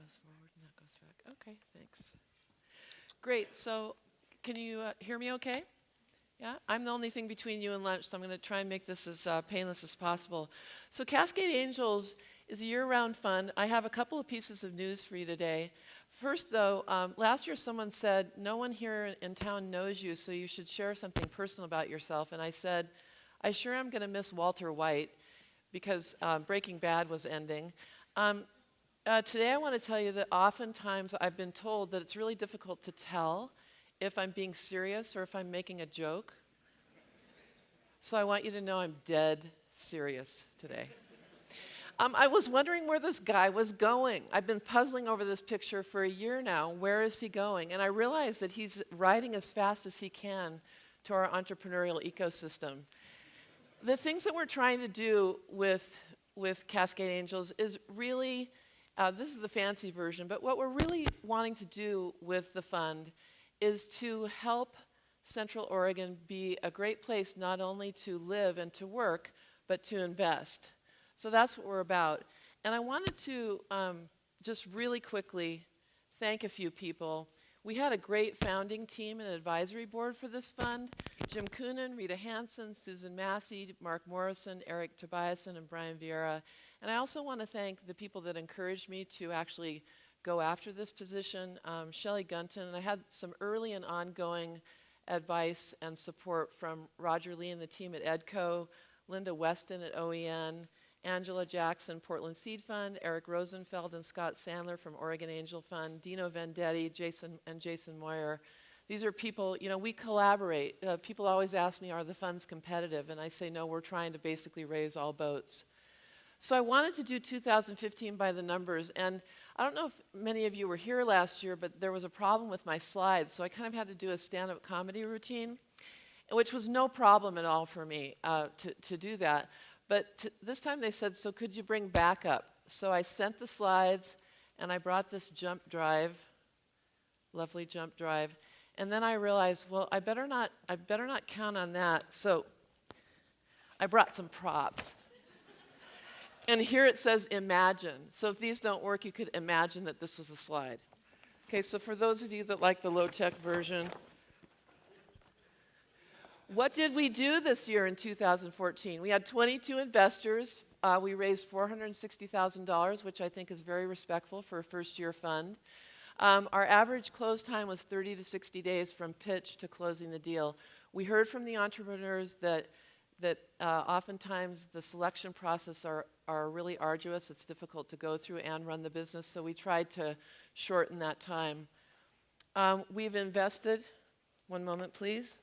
goes forward and that goes back. Okay, thanks. Great. So, can you hear me okay? Yeah, I'm the only thing between you and lunch, so I'm going to try and make this as painless as possible. So Cascade Angels is a year-round fund. I have a couple of pieces of news for you today. First, though, last year someone said, no one here in town knows you, so you should share something personal about yourself. And I said, I sure am going to miss Walter White because Breaking Bad was ending. Today I want to tell you that oftentimes I've been told that it's really difficult to tell if I'm being serious or if I'm making a joke. So I want you to know I'm dead serious today. I was wondering where this guy was going. I've been puzzling over this picture for a year now. Where is he going? And I realized that he's riding as fast as he can to our entrepreneurial ecosystem. The things that we're trying to do with Cascade Angels is really, this is the fancy version, but what we're really wanting to do with the fund is to help Central Oregon be a great place not only to live and to work, but to invest. So that's what we're about. And I wanted to just really quickly thank a few people. We had a great founding team and advisory board for this fund. Jim Coonan, Rita Hansen, Susan Massey, Mark Morrison, Eric Tobiasen, and Brian Vieira. And I also want to thank the people that encouraged me to actually go after this position, Shelley Gunton, and I had some early and ongoing advice and support from Roger Lee and the team at EDCO, Linda Weston at OEN, Angela Jackson, Portland Seed Fund, Eric Rosenfeld and Scott Sandler from Oregon Angel Fund, Dino Vendetti, Jason Moyer. These are people, you know, we collaborate. People always ask me, are the funds competitive? And I say, no, we're trying to basically raise all boats. So I wanted to do 2015 by the numbers, and I don't know if many of you were here last year, but there was a problem with my slides, so I kind of had to do a stand-up comedy routine, which was no problem at all for me to do that. But this time they said, so could you bring backup? So I sent the slides, and I brought this jump drive, lovely jump drive, and then I realized, well, I better not count on that. So I brought some props. And here it says imagine. So if these don't work, you could imagine that this was a slide. Okay, so for those of you that like the low-tech version, what did we do this year in 2014? We had 22 investors. We raised $460,000, which I think is very respectful for a first-year fund. Our average close time was 30 to 60 days from pitch to closing the deal. We heard from the entrepreneurs that oftentimes the selection process are really arduous. It's difficult to go through and run the business, so we tried to shorten that time. We've invested, one moment please.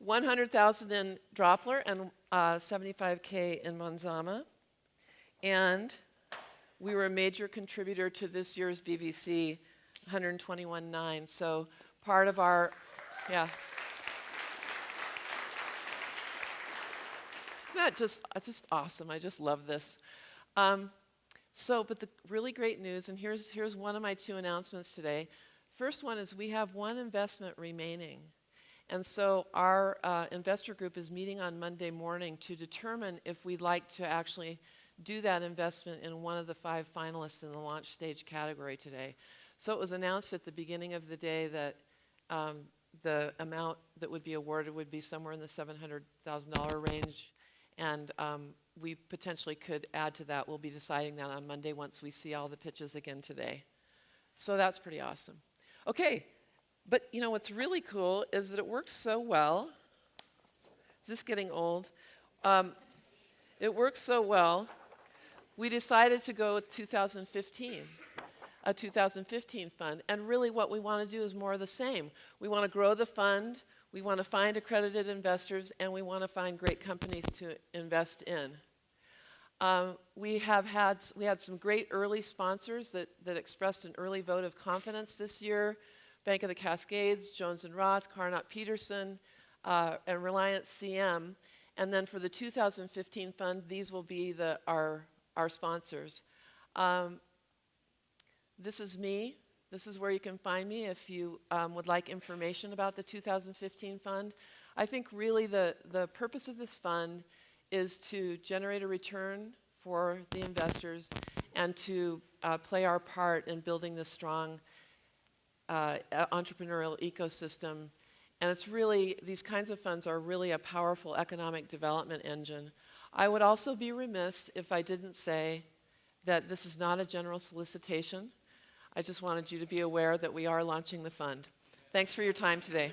$100,000 in Droppler and $75K in Monzama. And we were a major contributor to this year's BVC, 121.9. So part of our, yeah. Isn't that just awesome? I just love this. But the really great news, and here's one of my two announcements today. First one is we have one investment remaining. And so our investor group is meeting on Monday morning to determine if we'd like to actually do that investment in one of the 5 finalists in the launch stage category today. So it was announced at the beginning of the day that the amount that would be awarded would be somewhere in the $700,000 range, and we potentially could add to that. We'll be deciding that on Monday once we see all the pitches again today. So that's pretty awesome. Okay, but you know what's really cool is that it works so well. Is this getting old? It works so well. We decided to go with 2015. A 2015 fund, and really what we want to do is more of the same. We want to grow the fund, we want to find accredited investors, and we want to find great companies to invest in. We had some great early sponsors that expressed an early vote of confidence this year. Bank of the Cascades, Jones & Roth, Carnot Peterson, and Reliance CM. And then for the 2015 fund, these will be our sponsors. This is me. This is where you can find me if you would like information about the 2015 fund. I think really the purpose of this fund is to generate a return for the investors and to play our part in building this strong entrepreneurial ecosystem. And it's really, these kinds of funds are really a powerful economic development engine. I would also be remiss if I didn't say that this is not a general solicitation. I just wanted you to be aware that we are launching the fund. Thanks for your time today.